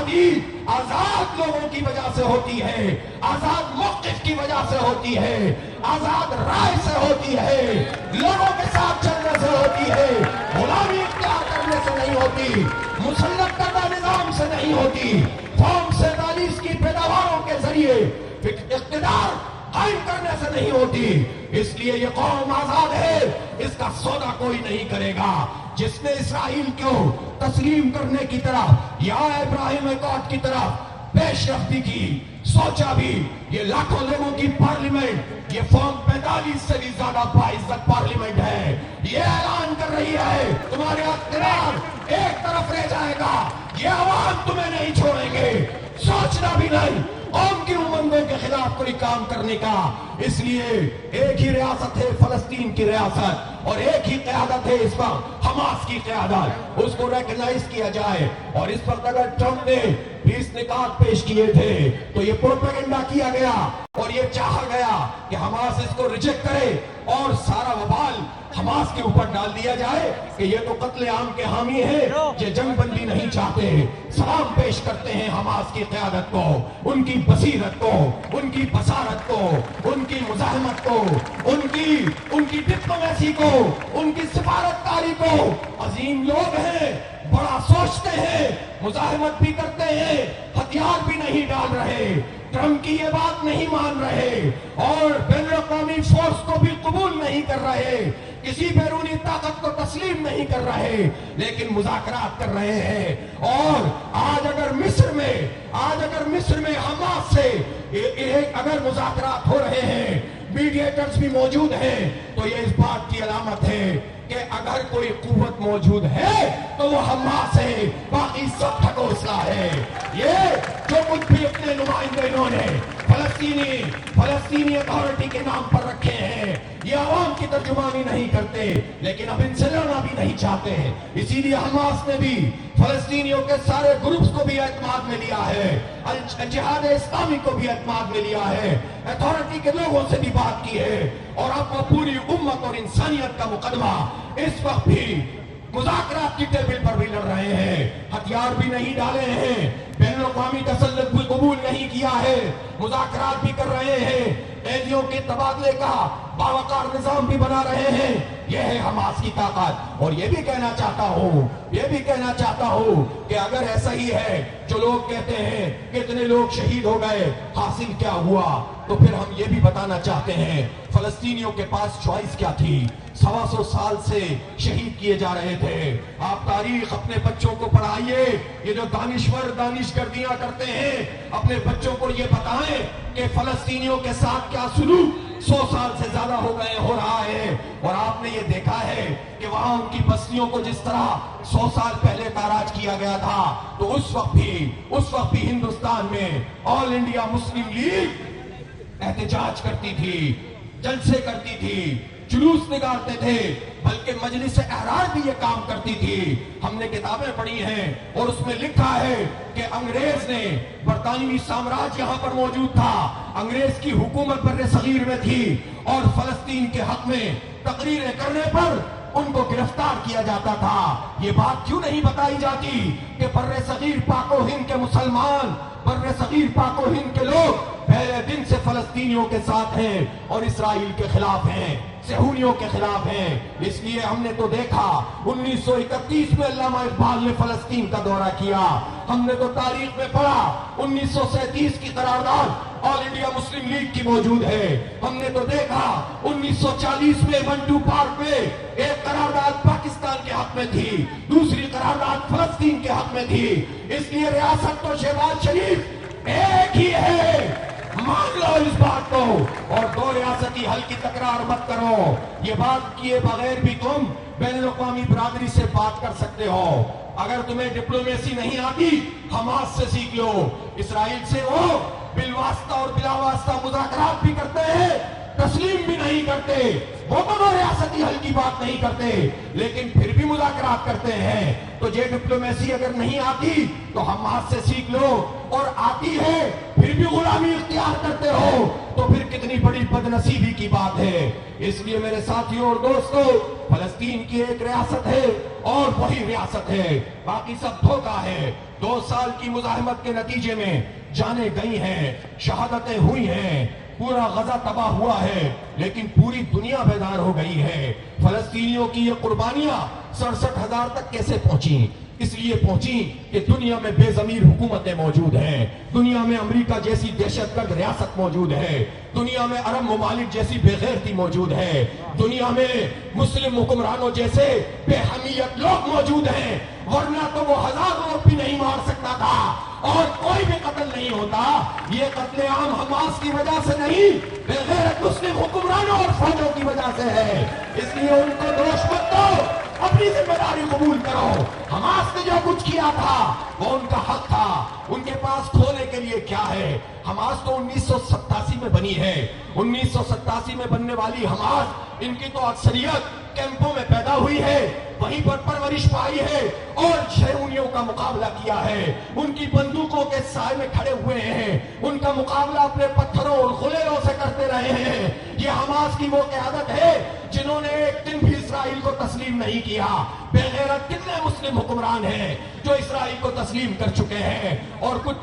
آزادی آزاد لوگوں کی وجہ سے ہوتی ہے، آزاد موقف کی وجہ سے ہوتی ہے، آزاد رائے سے ہوتی ہے، لوگوں کے ساتھ چلنے سے ہوتی ہے، غلامی اختیار کرنے سے نہیں ہوتی، مسلط کردہ نظام سے نہیں ہوتی، قوم 47 کی پیداواروں کے ذریعے اقتدار قائم کرنے سے نہیں ہوتی۔ اس لیے یہ قوم آزاد ہے، اس کا سودا کوئی نہیں کرے گا۔ جس نے اسرائیل کو تسلیم کرنے کی طرف یا ابراہیم اکارڈ کی طرف پیش رفتی کی، سوچا بھی یہ لاکھوں لوگوں کی پارلیمنٹ، یہ فارم 45 سے بھی زیادہ باعزت پارلیمنٹ ہے، یہ اعلان کر رہی ہے تمہارے اقتدار ایک طرف رہ جائے گا، یہ عوام تمہیں نہیں چھوڑیں گے۔ سوچنا بھی نہیں قوم کی امنگوں کے خلاف کوئی کام کرنے کا۔ اس لیے ایک ہی ریاست ہے فلسطین کی ریاست، اور ایک ہی قیادت ہے اس وقت حماس کی قیادت، اس کو ریکگنائز کیا جائے۔ اور اس وقت اگر ٹرمپ نے 20 نکات پیش کیے تھے تو یہ پروپیگنڈا کیا گیا اور یہ چاہا گیا کہ حماس اس کو ریجیکٹ کرے اور سارا وبال حماس کے اوپر ڈال دیا جائے کہ یہ تو قتل عام کے حامی ہے، یہ جنگ بندی نہیں چاہتے۔ سلام پیش کرتے ہیں حماس کی قیادت کو، ان کی بصیرت کو، ان کی بصارت کو، ان کی مزاحمت کو، ان کی ڈپلومیسی کو، ان کی سفارتکاری کو۔ عظیم لوگ ہیں، بڑا سوچتے ہیں، مزاحمت بھی کرتے ہیں، ہتھیار بھی نہیں ڈال رہے، ٹرمپ کی یہ بات نہیں مان رہے اور بین الاقوامی فورس کو بھی قبول نہیں کر رہے، کسی بیرونی طاقت کو تسلیم نہیں کر رہے، لیکن مذاکرات کر رہے ہیں۔ اور آج اگر مصر میں حماس سے اگر مذاکرات ہو رہے ہیں، میڈیٹرز بھی موجود ہیں، تو یہ اس بات کی علامت ہے کہ اگر کوئی قوت موجود ہے تو وہ حماس ہے، باقی سب ٹھکوسلا ہے۔ یہ جو کچھ بھی اپنے نمائندے انہوں نے فلسطینی اتھارٹی کے نام پر رکھے ہیں، یہ عوام کی ترجمانی نہیں کرتے، لیکن اب ان سے لڑنا بھی نہیں چاہتے۔ اسی لیے حماس نے بھی فلسطینیوں کے سارے گروپس کو بھی اعتماد میں لیا ہے، جہاد اسلامی کو بھی اعتماد میں لیا ہے، اتھارٹی کے لوگوں سے بھی بات کی ہے، اور اب وہ پوری امت اور انسانیت کا مقدمہ اس وقت بھی مذاکرات کی ٹیبل پر بھی لڑ رہے ہیں، ہتھیار بھی نہیں ڈالے ہیں، بین الاقوامی تسلط بھی قبول نہیں کیا ہے، مذاکرات بھی کر رہے ہیں، قیدیوں کے تبادلے کا باوقار نظام بھی بنا رہے ہیں۔ یہ ہے حماس کی طاقت۔ اور یہ بھی کہنا چاہتا ہوں کہ اگر ایسا ہی ہے جو لوگ کہتے ہیں کتنے لوگ شہید ہو گئے، حاصل کیا ہوا، تو پھر ہم یہ بھی بتانا چاہتے ہیں فلسطینیوں کے پاس چوائس کیا تھی۔ 125 سال سے شہید کیے جا رہے تھے۔ آپ تاریخ اپنے بچوں کو پڑھائیے، یہ جو دانشور دانشگردیاں کرتے ہیں، اپنے بچوں کو یہ بتائیں کہ فلسطینیوں کے ساتھ کیا سلوک 100 سال سے زیادہ ہو رہا ہے۔ اور آپ نے یہ دیکھا ہے کہ وہاں ان کی بستیوں کو جس طرح 100 سال پہلے تاراج کیا گیا تھا، تو اس وقت بھی ہندوستان میں آل انڈیا مسلم لیگ احتجاج کرتی تھی، جلسے کرتی تھی، جلوس نکالتے تھے، بلکہ مجلس احرار بھی یہ کام کرتی تھی۔ ہم نے کتابیں پڑھی ہیں اور اس میں لکھا ہے کہ انگریز نے، برطانوی سامراج یہاں پر موجود تھا، انگریز کی حکومت بر صغیر میں تھی، اور فلسطین کے حق میں تقریریں کرنے پر ان کو گرفتار کیا جاتا تھا۔ یہ بات کیوں نہیں بتائی جاتی کہ بر صغیر پاک و ہند کے مسلمان، بر صغیر پاک و ہند کے لوگ پہلے دن سے فلسطینیوں کے ساتھ ہیں اور اسرائیل کے خلاف ہیں، صہیونیوں کے خلاف ہیں۔ اس لیے ہم نے تو دیکھا 1931 میں علامہ اقبال نے فلسطین کا دورہ کیا، ہم نے تو تاریخ میں پڑھا 1937 کی قرارداد آل انڈیا مسلم لیگ کی موجود ہے، ہم نے تو دیکھا 1940 میں منٹو پارک میں ایک قرارداد پاکستان کے حق میں تھی، دوسری قرارداد فلسطین کے حق میں تھی۔ اس لیے ریاست تو شہباز شریف ایک ہی ہے، مان لو اس بات کو، اور دو ریاستی حل کی تکرار مت کرو۔ یہ بات کیے بغیر بھی تم بین الاقوامی برادری سے بات کر سکتے ہو۔ اگر تمہیں ڈپلومیسی نہیں آتی، حماس سے سیکھ لو۔ اسرائیل سے وہ بالواسطہ اور بلا واسطہ مذاکرات بھی کرتے ہیں، تسلیم بھی نہیں کرتے، وہ تو دو ریاستی حل کی بات نہیں کرتے لیکن پھر بھی مذاکرات کرتے ہیں. تو یہ ڈپلومیسی اگر نہیں آتی تو حماس سے سیکھ لو, اور آتی ہے پھر بھی غلامی اختیار کرتے ہو تو پھر کتنی بڑی بدنصیبی کی بات ہے. اس لیے میرے ساتھیوں اور دوستوں, فلسطین کی ایک ریاست ہے اور وہی ریاست ہے, باقی سب دھوکہ ہے. 2 سال کی مزاحمت کے نتیجے میں جانیں گئی ہیں, شہادتیں ہوئی ہیں, پورا غزہ تباہ ہوا ہے, لیکن پوری دنیا بیدار ہو گئی ہے. فلسطینیوں کی یہ قربانیاں 67,000 تک کیسے پہنچیں؟ اس لیے پہنچی کہ دنیا میں بے ضمیر حکومتیں موجود ہیں, دنیا میں امریکہ جیسی دہشت گرد ریاست موجود ہے, دنیا میں عرب ممالک جیسی بے غیرتی موجود ہے, دنیا میں مسلم حکمرانوں جیسے بے حمیت لوگ موجود ہیں, ورنہ تو وہ 1000 لوگ بھی نہیں مار سکتا تھا اور کوئی بھی قتل نہیں ہوتا. یہ قتل عام حماس کی وجہ سے نہیں, بے غیرت مسلم حکمرانوں اور فوجوں کی وجہ سے ہے. اس لیے ان کو دوش مت دو, اپنی ذمہ داری قبول کرو. حماس نے جو کچھ کیا تھا وہ ان کا حق تھا, ان کے پاس کھونے کے لیے کیا ہے؟ حماس تو 1987 میں بنی ہے. 1987 میں بننے والی حماس, ان کی تو اکثریت کیمپوں میں پیدا ہوئی ہے, وہیں پر پرورش پائی ہے اور شیعونیوں کا مقابلہ کیا ہے, ان کی بندوقوں کے سائے میں کھڑے ہوئے ہیں, ان کا مقابلہ اپنے پتھروں اور خلیلوں سے کرتے رہے ہیں. یہ حماس کی وہ قیادت ہے جنہوں نے ایک دن بھی اسرائیل کو تسلیم نہیں کیا. بے غیرت کتنے مسلم حکمران ہیں جو اسرائیل کو تسلیم کر چکے ہیں, اور کچھ